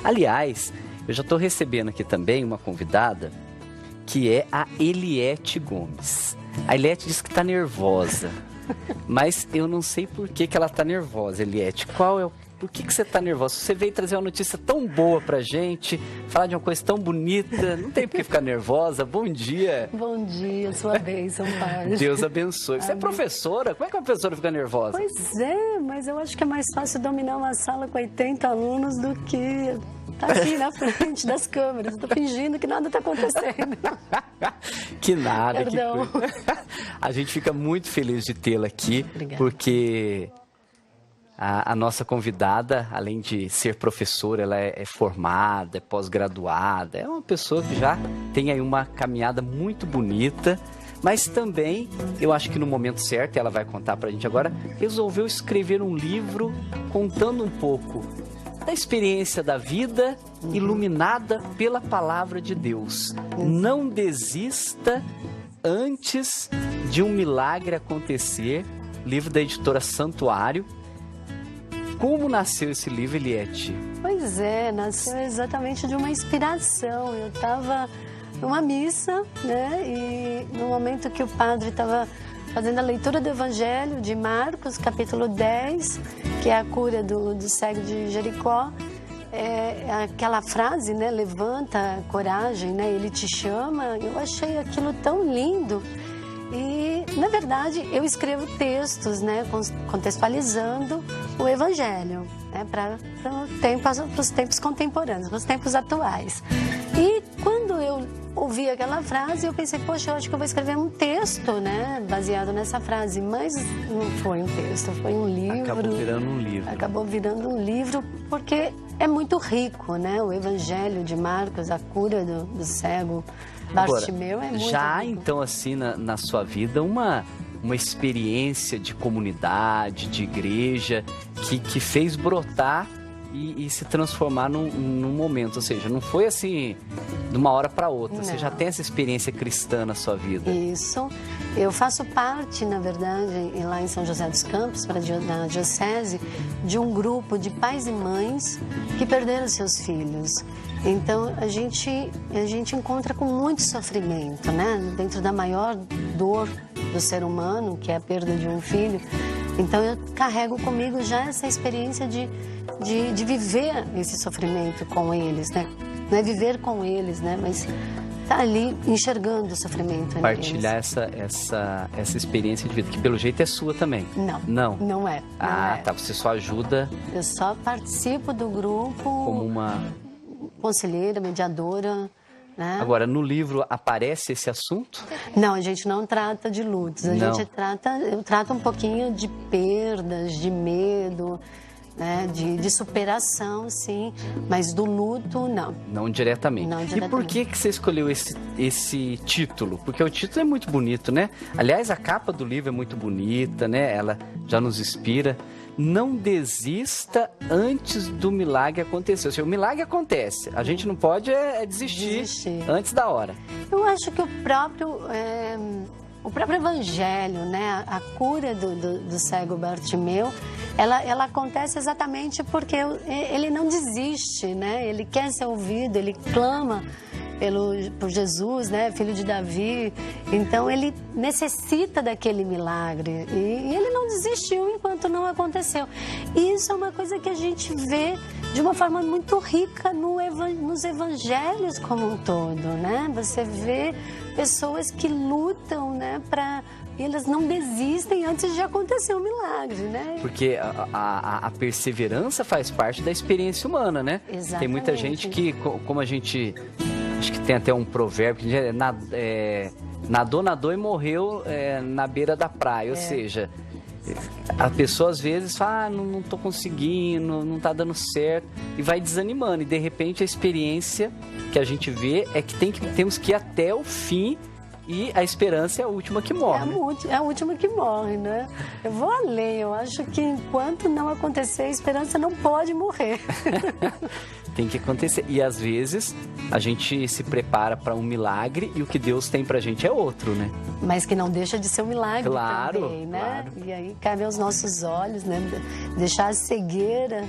Aliás, eu já estou recebendo aqui também uma convidada que é a Eliette Gomes. A Eliette diz que está nervosa, mas eu não sei por que ela está nervosa, Eliette. Por que você está nervosa? Você veio trazer uma notícia tão boa pra gente, falar de uma coisa tão bonita, não tem por que ficar nervosa. Bom dia. Bom dia, sua bênção, Pai. Deus abençoe. Você é professora? Como é que uma professora fica nervosa? Pois é, mas eu acho que é mais fácil dominar uma sala com 80 alunos do que estar aqui na frente das câmeras. Estou fingindo que nada está acontecendo. Que nada. Perdão. Que coisa. A gente fica muito feliz de tê-la aqui. Obrigada. Porque a nossa convidada, além de ser professora, ela é formada, é pós-graduada, é uma pessoa que já tem aí uma caminhada muito bonita, mas também, eu acho que no momento certo, ela vai contar pra gente agora, resolveu escrever um livro contando um pouco da experiência da vida iluminada pela palavra de Deus. Não desista antes de um milagre acontecer, livro da editora Santuário. Como nasceu esse livro, Eliette? Pois é, nasceu exatamente de uma inspiração. Eu estava numa missa, né? E no momento que o padre estava fazendo a leitura do Evangelho de Marcos, capítulo 10, que é a cura do cego de Jericó, aquela frase, né? Levanta, coragem, né? Ele te chama. Eu achei aquilo tão lindo. E, na verdade, eu escrevo textos, né, contextualizando o Evangelho, né, para os tempos contemporâneos, para os tempos atuais. E quando eu ouvi aquela frase, eu pensei, poxa, eu acho que eu vou escrever um texto, né, baseado nessa frase. Mas não foi um texto, foi um livro. Acabou virando um livro. Acabou virando um livro porque é muito rico, né, o Evangelho de Marcos, a cura do cego Bartimeu é muito já rico. Então, assim, na sua vida, uma experiência de comunidade, de igreja, que fez brotar e se transformar num momento. Ou seja, não foi assim, de uma hora para outra. Não. Você já tem essa experiência cristã na sua vida. Isso. Eu faço parte, na verdade, lá em São José dos Campos, na Diocese, de um grupo de pais e mães que perderam seus filhos. Então, a gente encontra com muito sofrimento, né? Dentro da maior dor do ser humano, que é a perda de um filho. Então, eu carrego comigo já essa experiência de viver esse sofrimento com eles, né? Não é viver com eles, né? Mas tá ali enxergando o sofrimento. Partilhar essa experiência de vida, que pelo jeito é sua também. Não é. Tá. Você só ajuda. Eu só participo do grupo como uma conselheira, mediadora, né? Agora, no livro aparece esse assunto? Não, a gente não trata de lutos. Eu trato um pouquinho de perdas, de medo, né? De superação, sim, mas do luto, não. Não diretamente. E por que você escolheu esse título? Porque o título é muito bonito, né? Aliás, a capa do livro é muito bonita, né? Ela já nos inspira. Não desista antes do milagre acontecer. Ou seja, o milagre acontece. A gente não pode desistir antes da hora. Eu acho que o próprio Evangelho, né? A cura do cego Bartimeu, ela acontece exatamente porque ele não desiste, né? Ele quer ser ouvido, ele clama por Jesus, né, filho de Davi. Então ele necessita daquele milagre e ele não desistiu enquanto não aconteceu. E isso é uma coisa que a gente vê de uma forma muito rica nos evangelhos como um todo, né? Você vê pessoas que lutam, né, e elas não desistem antes de acontecer um milagre, né? Porque a perseverança faz parte da experiência humana, né? Exatamente. Tem muita gente que, como a gente... Acho que tem até um provérbio que diz, nadou e morreu na beira da praia. Ou seja, a pessoa às vezes fala, não estou conseguindo, não está dando certo, e vai desanimando. E de repente a experiência que a gente vê é que temos que ir até o fim. E a esperança é a última que morre. É a última que morre, né? Eu vou além, eu acho que enquanto não acontecer, a esperança não pode morrer. Tem que acontecer. E às vezes a gente se prepara para um milagre e o que Deus tem pra gente é outro, né? Mas que não deixa de ser um milagre também, né? Claro. E aí cabe aos nossos olhos, né? Deixar a cegueira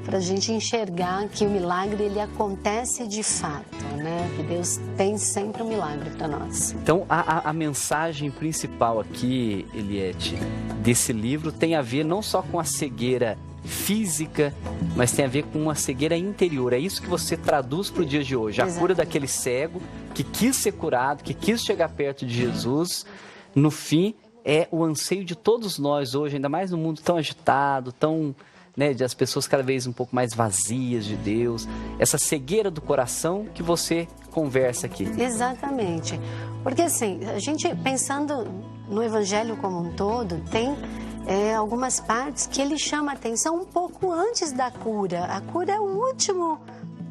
para a gente enxergar que o milagre ele acontece de fato, né? Que Deus tem sempre um milagre para nós. Então, a mensagem principal aqui, Eliette, desse livro tem a ver não só com a cegueira física, mas tem a ver com uma cegueira interior. É isso que você traduz para o dia de hoje. A cura daquele cego que quis ser curado, que quis chegar perto de Jesus. No fim, é o anseio de todos nós hoje, ainda mais no mundo tão agitado, tão, né, de as pessoas cada vez um pouco mais vazias de Deus. Essa cegueira do coração que você conversa aqui. Exatamente. Porque assim, a gente pensando no Evangelho como um todo, tem algumas partes que ele chama a atenção um pouco antes da cura. A cura é o último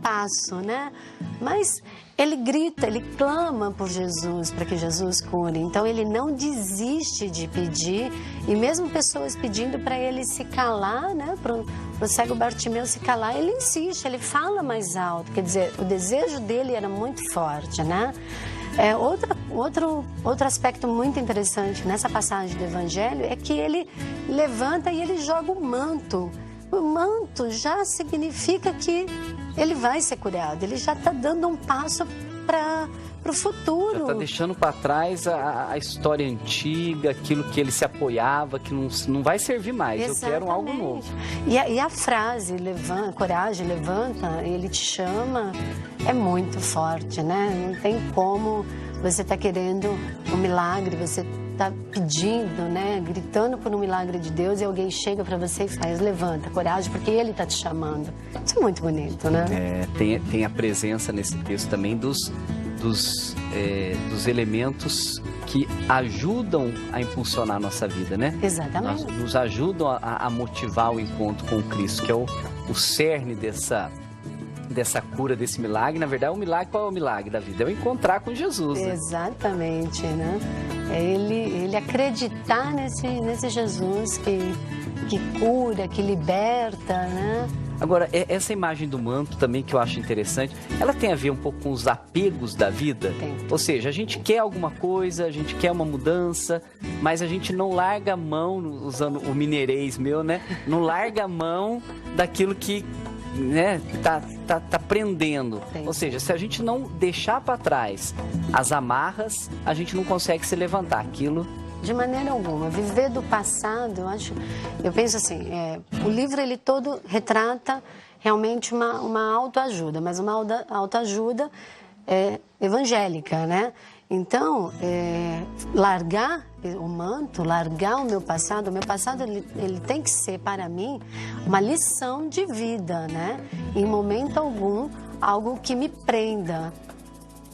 passo, né? Mas ele grita, ele clama por Jesus, para que Jesus cure. Então ele não desiste de pedir, e mesmo pessoas pedindo para ele se calar, né? Para o cego Bartimeu se calar, ele insiste, ele fala mais alto. Quer dizer, o desejo dele era muito forte, né? Outro aspecto muito interessante nessa passagem do Evangelho é que ele levanta e ele joga o manto. O manto já significa que ele vai ser curado, ele já está dando um passo para o futuro. Está deixando para trás a história antiga, aquilo que ele se apoiava, que não vai servir mais. Exatamente. Eu quero algo novo. E a frase, levanta, coragem, levanta, ele te chama, é muito forte, né? Não tem como você tá querendo um milagre, você tá pedindo, né? Gritando por um milagre de Deus, e alguém chega para você e faz, levanta, coragem, porque ele tá te chamando. Isso é muito bonito, né? Tem a presença nesse texto também dos elementos que ajudam a impulsionar a nossa vida, né? Exatamente. Nos ajudam a motivar o encontro com Cristo, que é o cerne dessa cura, desse milagre. Na verdade, qual é o milagre da vida? É o encontrar com Jesus, né? Exatamente, né? É ele acreditar nesse Jesus que cura, que liberta, né? Agora, essa imagem do manto também que eu acho interessante, ela tem a ver um pouco com os apegos da vida? Tem. Ou seja, a gente quer alguma coisa, a gente quer uma mudança, mas a gente não larga a mão, usando o mineirês meu, né? Não larga a mão daquilo que, né, tá prendendo. Tem. Ou seja, se a gente não deixar para trás as amarras, a gente não consegue se levantar. Aquilo... De maneira alguma. Viver do passado, eu penso assim, o livro ele todo retrata realmente uma autoajuda, mas uma autoajuda evangélica, né? Então, largar o manto, largar o meu passado ele tem que ser para mim uma lição de vida, né? Em momento algum, algo que me prenda.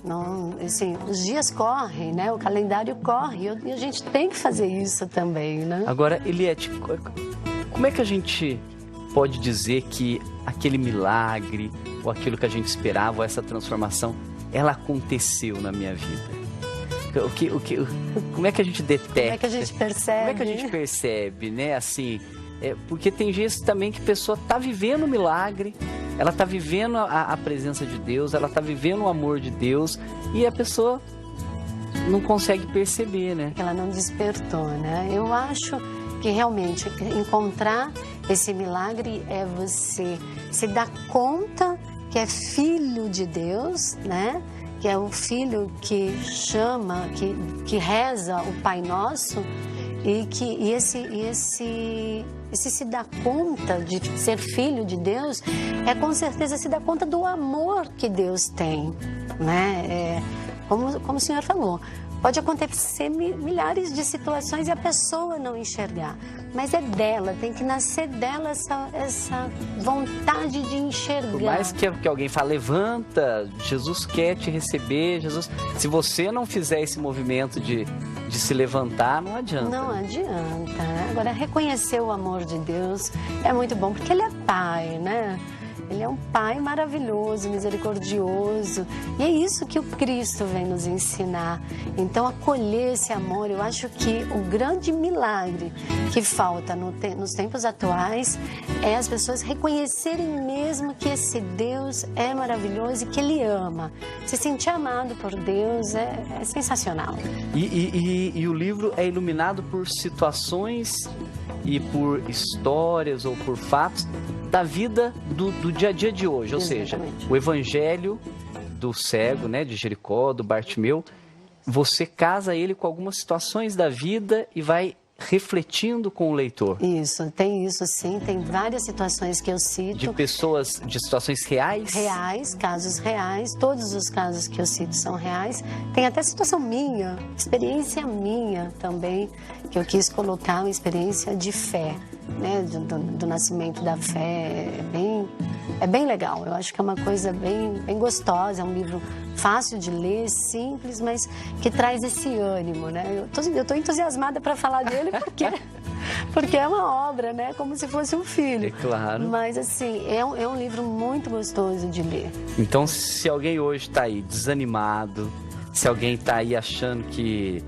Não, assim, os dias correm, né? O calendário corre e a gente tem que fazer isso também, né? Agora, Eliette, como é que a gente pode dizer que aquele milagre ou aquilo que a gente esperava, ou essa transformação, ela aconteceu na minha vida? Como é que a gente detecta? Como é que a gente percebe? Como é que a gente percebe, né? Assim, porque tem vezes também que a pessoa está vivendo o milagre, ela está vivendo a presença de Deus, ela está vivendo o amor de Deus, e a pessoa não consegue perceber, né? Ela não despertou, né? Eu acho que realmente encontrar esse milagre é você se dar conta que é filho de Deus, né? Que é o filho que chama, que reza o Pai Nosso, e esse se dar conta de ser filho de Deus é com certeza se dar conta do amor que Deus tem, né? Como o senhor falou, pode acontecer milhares de situações e a pessoa não enxergar, mas é dela, tem que nascer dela essa vontade de enxergar. Por mais que alguém fale, levanta, Jesus quer te receber, se você não fizer esse movimento de se levantar, não adianta. Não adianta, né? Agora, reconhecer o amor de Deus é muito bom, porque Ele é Pai, né? Ele é um Pai maravilhoso, misericordioso. E é isso que o Cristo vem nos ensinar. Então, acolher esse amor, eu acho que o grande milagre que falta nos tempos atuais é as pessoas reconhecerem mesmo que esse Deus é maravilhoso e que Ele ama. Se sentir amado por Deus é sensacional. E o livro é iluminado por situações e por histórias ou por fatos da vida do dia a dia de hoje, ou seja, o evangelho do cego, né, de Jericó, do Bartimeu, você casa ele com algumas situações da vida e vai refletindo com o leitor. Isso, tem isso sim, tem várias situações que eu cito. De pessoas, de situações reais? Reais, casos reais, todos os casos que eu cito são reais. Tem até situação minha, experiência minha também, que eu quis colocar uma experiência de fé, né, do nascimento da fé, é bem legal. Eu acho que é uma coisa bem gostosa, é um livro fácil de ler, simples, mas que traz esse ânimo, né? Eu tô entusiasmada para falar dele porque é uma obra, né? Como se fosse um filho. É claro. Mas assim, é um livro muito gostoso de ler. Então, se alguém hoje está aí desanimado, se alguém está aí achando que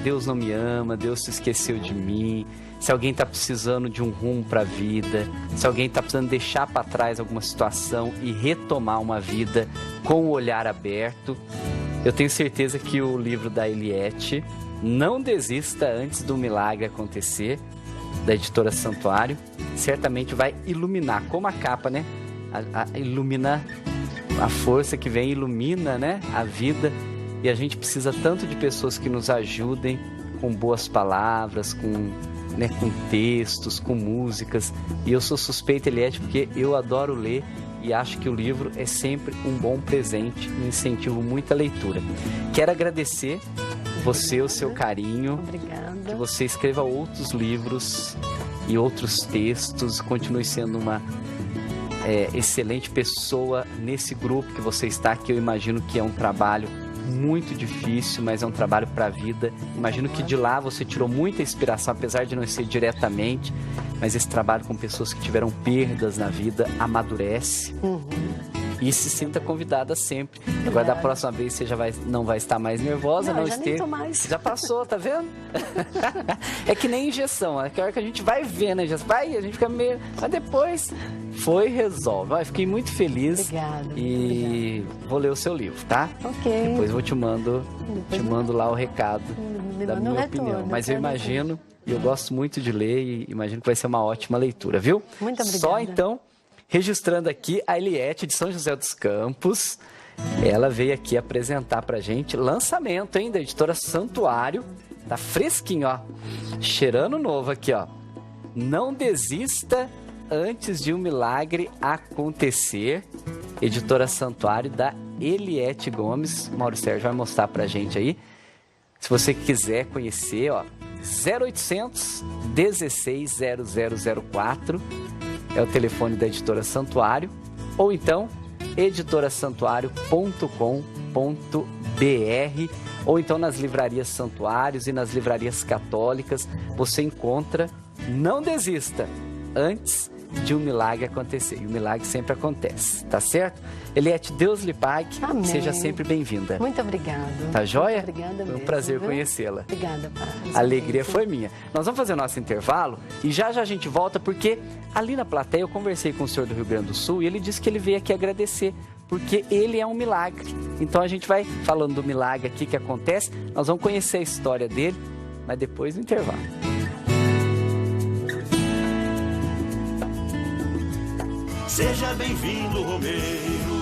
Deus não me ama, Deus se esqueceu de mim, se alguém está precisando de um rumo para a vida, se alguém está precisando deixar para trás alguma situação e retomar uma vida com o olhar aberto, eu tenho certeza que o livro da Eliette, Não Desista Antes do Milagre Acontecer, da editora Santuário, certamente vai iluminar, como a capa, né? Ilumina a força que vem, ilumina, né, a vida. E a gente precisa tanto de pessoas que nos ajudem com boas palavras, com textos, com músicas. E eu sou suspeita, Eliette, porque eu adoro ler e acho que o livro é sempre um bom presente e incentivo muito a leitura. Quero agradecer você, o seu carinho. Obrigada. Que você escreva outros livros e outros textos, continue sendo uma excelente pessoa nesse grupo que você está, que eu imagino que é um trabalho muito difícil, mas é um trabalho para a vida. Imagino que de lá você tirou muita inspiração, apesar de não ser diretamente, mas esse trabalho com pessoas que tiveram perdas na vida amadurece. E se sinta convidada sempre. Agora, da próxima vez, você não vai estar mais nervosa, não já esteja. nem tô mais. Já passou, tá vendo? É que nem injeção. É que a hora que a gente vai vendo a injeção, a gente fica meio... Mas depois resolve. Fiquei muito feliz. Obrigada. E vou ler o seu livro, tá? Ok. Depois eu te mando lá o recado da minha opinião. Mas eu imagino, e eu gosto muito de ler, e imagino que vai ser uma ótima leitura, viu? Muito obrigada. Só então... Registrando aqui a Eliette de São José dos Campos, ela veio aqui apresentar pra gente lançamento, hein, da editora Santuário, tá fresquinho, ó, cheirando novo aqui, ó. Não Desista Antes de um Milagre Acontecer, editora Santuário da Eliette Gomes. Mauro Sérgio vai mostrar pra gente aí. Se você quiser conhecer, ó, 0800 16 0004 é o telefone da editora Santuário, ou então editorasantuário.com.br, ou então nas livrarias Santuários e nas livrarias católicas você encontra. Não desista antes de um milagre acontecer. E o milagre sempre acontece, tá certo? Eliette, Deus lhe pague. Amém. Seja sempre bem-vinda. Muito obrigada. Tá joia? Muito obrigada mesmo. Foi um prazer conhecê-la. Obrigada, Padre. A alegria foi minha. Nós vamos fazer o nosso intervalo e já a gente volta, porque ali na plateia eu conversei com o senhor do Rio Grande do Sul e ele disse que ele veio aqui agradecer, porque ele é um milagre. Então a gente vai falando do milagre aqui que acontece, nós vamos conhecer a história dele, mas depois do intervalo. Seja bem-vindo, Romeiro.